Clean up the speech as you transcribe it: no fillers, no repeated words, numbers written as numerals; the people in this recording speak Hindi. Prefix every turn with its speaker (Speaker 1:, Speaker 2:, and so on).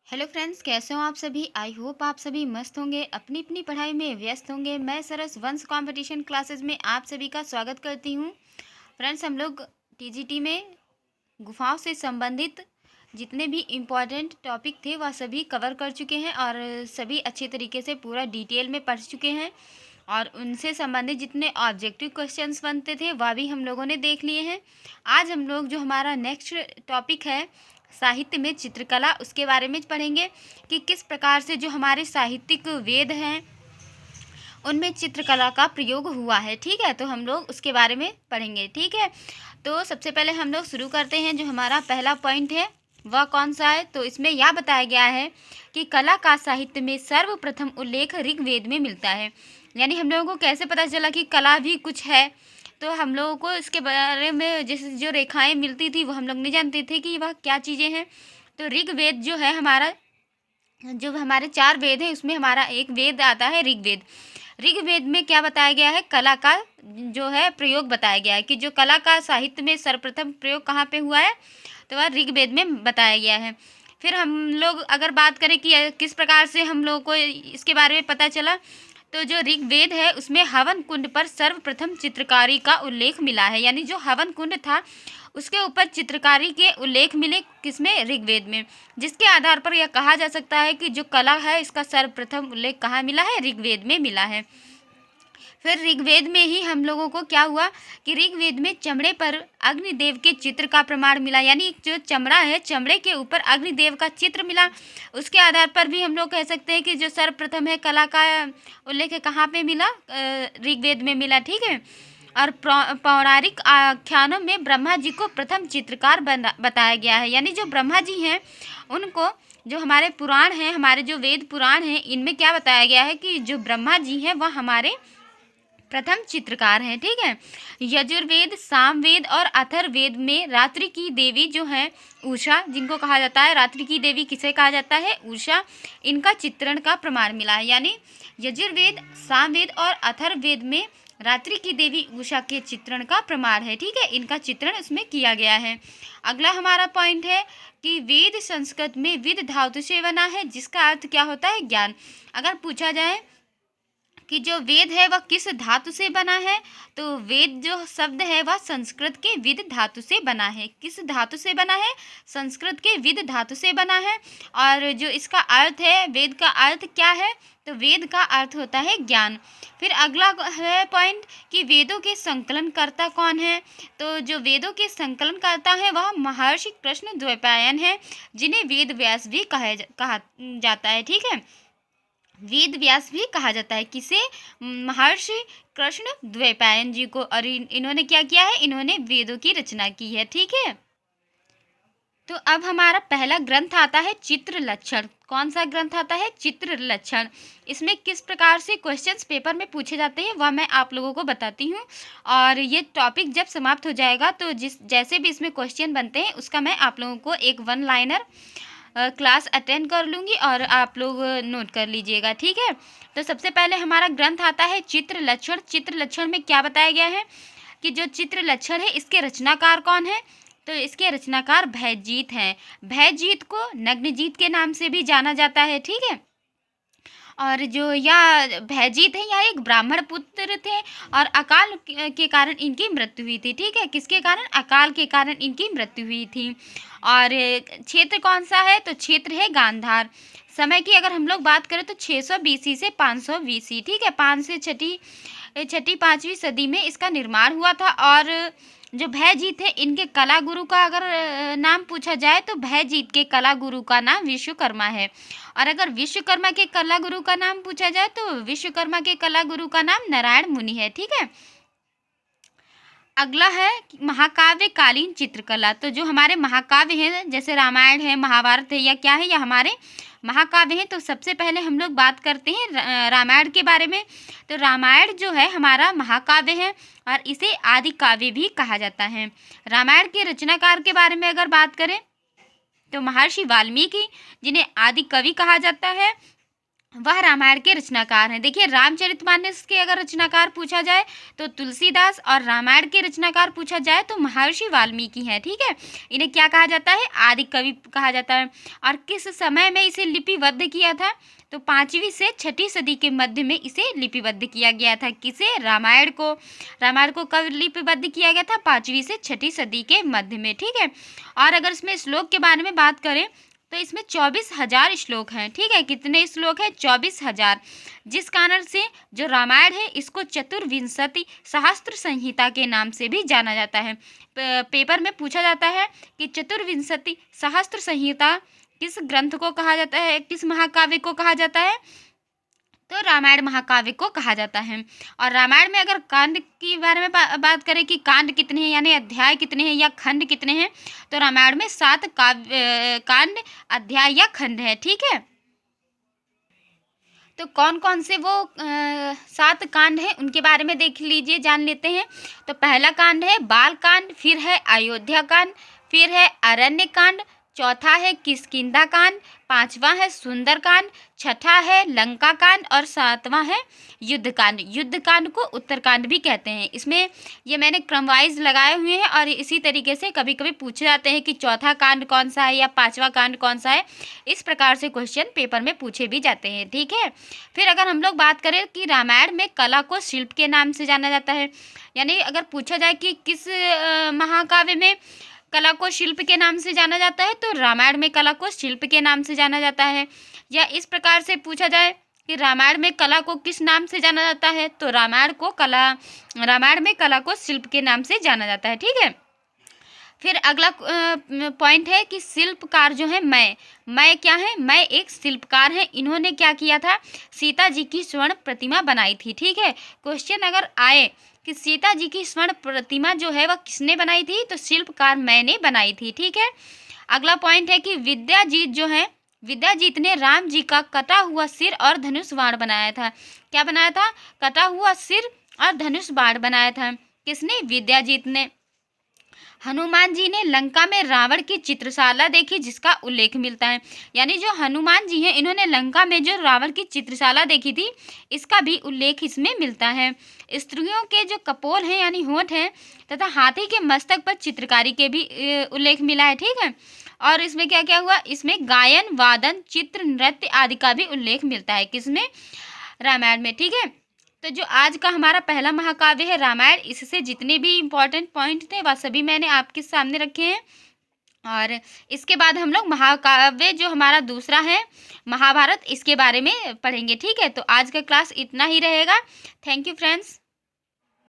Speaker 1: हेलो फ्रेंड्स, कैसे हो आप सभी। आई होप आप सभी मस्त होंगे, अपनी अपनी पढ़ाई में व्यस्त होंगे। मैं सरस वंश कंपटीशन क्लासेस में आप सभी का स्वागत करती हूँ। फ्रेंड्स, हम लोग टीजीटी में गुफाओं से संबंधित जितने भी इम्पॉर्टेंट टॉपिक थे वह सभी कवर कर चुके हैं और सभी अच्छे तरीके से पूरा डिटेल में पढ़ चुके हैं और उनसे संबंधित जितने ऑब्जेक्टिव क्वेश्चंस बनते थे वह भी हम लोगों ने देख लिए हैं। आज हम लोग जो हमारा नेक्स्ट टॉपिक है साहित्य में चित्रकला, उसके बारे में पढ़ेंगे कि किस प्रकार से जो हमारे साहित्यिक वेद हैं उनमें चित्रकला का प्रयोग हुआ है। ठीक है, तो हम लोग उसके बारे में पढ़ेंगे। ठीक है, तो सबसे पहले हम लोग शुरू करते हैं। जो हमारा पहला पॉइंट है वह कौन सा है, तो इसमें यह बताया गया है कि कला का साहित्य में सर्वप्रथम उल्लेख ऋग्वेद में मिलता है। यानी हम लोगों को कैसे पता चला कि कला भी कुछ है, तो हम लोगों को इसके बारे में जैसे जो रेखाएं मिलती थी वो हम लोग नहीं जानते थे कि वह क्या चीज़ें हैं। तो ऋग्वेद जो है हमारा, जो हमारे 4 वेद हैं उसमें हमारा एक वेद आता है ऋग्वेद। ऋग्वेद में क्या बताया गया है, कला का जो है प्रयोग बताया गया है कि जो कला का साहित्य में सर्वप्रथम प्रयोग कहाँ पे हुआ है, तो वह ऋग्वेद में बताया गया है। फिर हम लोग अगर बात करें कि किस प्रकार से हम लोगों को इसके बारे में पता चला, तो जो ऋग्वेद है उसमें हवन कुंड पर सर्वप्रथम चित्रकारी का उल्लेख मिला है। यानी जो हवन कुंड था उसके ऊपर चित्रकारी के उल्लेख मिले किसमें, ऋग्वेद में, जिसके आधार पर यह कहा जा सकता है कि जो कला है इसका सर्वप्रथम उल्लेख कहाँ मिला है, ऋग्वेद में मिला है। फिर ऋग्वेद में ही हम लोगों को क्या हुआ कि ऋग्वेद में चमड़े पर अग्निदेव के चित्र का प्रमाण मिला। यानी जो चमड़ा है, चमड़े के ऊपर अग्निदेव का चित्र मिला। उसके आधार पर भी हम लोग कह सकते हैं कि जो सर्वप्रथम है कला का उल्लेख कहाँ पे मिला, ऋग्वेद में मिला। ठीक है, और पौराणिक आख्यानों में ब्रह्मा जी को प्रथम चित्रकार बताया गया है। यानी जो ब्रह्मा जी हैं उनको, जो हमारे पुराण हैं, हमारे जो वेद पुराण हैं, इनमें क्या बताया गया है कि जो ब्रह्मा जी हैं वह हमारे प्रथम चित्रकार हैं। ठीक है, यजुर्वेद, सामवेद और अथर्ववेद में रात्रि की देवी जो है उषा, जिनको कहा जाता है रात्रि की देवी, किसे कहा जाता है, उषा, इनका चित्रण का प्रमाण मिला है। यानी यजुर्वेद, सामवेद और अथर्ववेद में रात्रि की देवी उषा के चित्रण का प्रमाण है। ठीक है, इनका चित्रण उसमें किया गया है। अगला हमारा पॉइंट है कि वेद संस्कृत में विद धातु से बना है, जिसका अर्थ क्या होता है, ज्ञान। अगर पूछा जाए कि जो वेद है वह किस धातु से बना है, तो वेद जो शब्द है वह संस्कृत के विद धातु से बना है। किस धातु से बना है, संस्कृत के विद धातु से बना है। और जो इसका अर्थ है, वेद का अर्थ क्या है, तो वेद का अर्थ होता है ज्ञान। फिर अगला है पॉइंट कि वेदों के संकलनकर्ता कौन है, तो जो वेदों के संकलनकर्ता है वह महर्षि कृष्ण द्वैपायन है, जिन्हें वेद व्यास भी कहा जाता है। ठीक है, वेद व्यास भी कहा जाता है, किसे, महर्षि कृष्ण द्वैपायन जी को। और इन्होंने क्या किया है, इन्होंने वेदों की रचना की है। ठीक है, तो अब हमारा पहला ग्रंथ आता है चित्र लक्षण। कौन सा ग्रंथ आता है, चित्र लक्षण। इसमें किस प्रकार से क्वेश्चंस पेपर में पूछे जाते हैं वह मैं आप लोगों को बताती हूँ। और ये टॉपिक जब समाप्त हो जाएगा तो जैसे भी इसमें क्वेश्चन बनते हैं उसका मैं आप लोगों को एक 1 लाइनर क्लास अटेंड कर लूँगी और आप लोग नोट कर लीजिएगा। ठीक है, तो सबसे पहले हमारा ग्रंथ आता है चित्र लक्षण। चित्र लक्षण में क्या बताया गया है कि जो चित्र लक्षण है इसके रचनाकार कौन है, तो इसके रचनाकार भयजीत हैं। भयजीत को नग्नजीत के नाम से भी जाना जाता है। ठीक है, और जो यह भयजीत है यह एक ब्राह्मण पुत्र थे और अकाल के कारण इनकी मृत्यु हुई थी। ठीक है, किसके कारण, अकाल के कारण इनकी मृत्यु हुई थी। और क्षेत्र कौन सा है, तो क्षेत्र है गांधार। समय की अगर हम लोग बात करें तो 600 BC से 500 BC। ठीक है, 5 से छठी 5वीं सदी में इसका निर्माण हुआ था। और जो भयजीत है इनके कला गुरु का अगर नाम पूछा जाए तो भयजीत के कला गुरु का नाम विश्वकर्मा है। और अगर विश्वकर्मा के कला गुरु का नाम पूछा जाए तो विश्वकर्मा के कला गुरु का नाम नारायण मुनि है। ठीक है, अगला है महाकाव्य कालीन चित्रकला। तो जो हमारे महाकाव्य हैं जैसे रामायण है, महाभारत है, या क्या है, या हमारे महाकाव्य हैं। तो सबसे पहले हम लोग बात करते हैं रामायण के बारे में। तो रामायण जो है हमारा महाकाव्य है और इसे आदि काव्य भी कहा जाता है। रामायण के रचनाकार के बारे में अगर बात करें तो महर्षि वाल्मीकि, जिन्हें आदि कवि कहा जाता है। वह रामायण के रचनाकार हैं। देखिए, रामचरितमानस के अगर रचनाकार पूछा जाए तो तुलसीदास, और रामायण के रचनाकार पूछा जाए तो महर्षि वाल्मीकि हैं। ठीक है, इन्हें क्या कहा जाता है? आदि कवि कहा जाता है। और किस समय में इसे लिपिबद्ध किया था? तो 5वीं से 6ठी सदी के मध्य में इसे लिपिबद्ध किया गया था। किसे? रामायण को। रामायण को कब लिपिबद्ध किया गया था? 5वीं से 6ठी सदी के मध्य में। ठीक है, और अगर इसमें श्लोक के बारे में बात करें तो इसमें 24,000 श्लोक हैं। ठीक है, कितने श्लोक हैं? 24,000। जिस कारण से जो रामायण है इसको चतुर्विंशति सहस्त्र संहिता के नाम से भी जाना जाता है। पेपर में पूछा जाता है कि चतुर्विंशति सहस्त्र संहिता किस ग्रंथ को कहा जाता है, किस महाकाव्य को कहा जाता है? तो रामायण महाकाव्य को कहा जाता है। और रामायण में अगर कांड के बारे में बात करें कि कांड कितने हैं, यानी अध्याय कितने हैं या खंड कितने हैं, तो रामायण में 7 कांड, अध्याय या खंड है। ठीक है, तो कौन कौन से वो 7 कांड हैं उनके बारे में देख लीजिए, जान लेते हैं। तो पहला कांड है बाल कांड, फिर है अयोध्या कांड, फिर है अरण्य कांड, चौथा है किष्किंधा कांड, 5वां है सुंदर कांड, 6ठा है लंका कांड, और 7वां है युद्ध कांड। युद्ध कांड को उत्तरकांड भी कहते हैं। इसमें ये मैंने क्रम वाइज लगाए हुए हैं, और इसी तरीके से कभी कभी पूछे जाते हैं कि चौथा कांड कौन सा है या 5वां कांड कौन सा है। इस प्रकार से क्वेश्चन पेपर में पूछे भी जाते हैं। ठीक है, फिर अगर हम लोग बात करें कि रामायण में कला को शिल्प के नाम से जाना जाता है, यानी अगर पूछा जाए कि किस महाकाव्य में कला को शिल्प के नाम से जाना जाता है, तो रामायण में कला को शिल्प के नाम से जाना जाता है। या इस प्रकार से पूछा जाए कि रामायण में कला को किस नाम से जाना जाता है, तो रामायण में कला को शिल्प के नाम से जाना जाता है। ठीक है, फिर अगला पॉइंट है कि शिल्पकार जो है मैं क्या है? मैं एक शिल्पकार है। इन्होंने क्या किया था? सीता जी की स्वर्ण प्रतिमा बनाई थी। ठीक है, क्वेश्चन अगर आए कि सीता जी की स्वर्ण प्रतिमा जो है वह किसने बनाई थी, तो शिल्पकार मैंने बनाई थी। ठीक है, अगला पॉइंट है कि विद्याजीत जो है, विद्याजीत ने राम जी का कटा हुआ सिर और धनुष बाण बनाया था। क्या बनाया था? कटा हुआ सिर और धनुष बाण बनाया था। किसने? विद्याजीत ने। हनुमान जी ने लंका में रावण की चित्रशाला देखी, जिसका उल्लेख मिलता है। यानी जो हनुमान जी हैं इन्होंने लंका में जो रावण की चित्रशाला देखी थी, इसका भी उल्लेख इसमें मिलता है। स्त्रियों के जो कपोल हैं यानी होंठ हैं, तथा हाथी के मस्तक पर चित्रकारी के भी उल्लेख मिला है। ठीक है, और इसमें क्या क्या हुआ? इसमें गायन, वादन, चित्र, नृत्य आदि का भी उल्लेख मिलता है। किसमें? रामायण में। ठीक है, तो जो आज का हमारा पहला महाकाव्य है रामायण, इससे जितने भी इम्पोर्टेंट पॉइंट थे वह सभी मैंने आपके सामने रखे हैं। और इसके बाद हम लोग महाकाव्य जो हमारा दूसरा है महाभारत, इसके बारे में पढ़ेंगे। ठीक है, तो आज का क्लास इतना ही रहेगा। Thank you friends.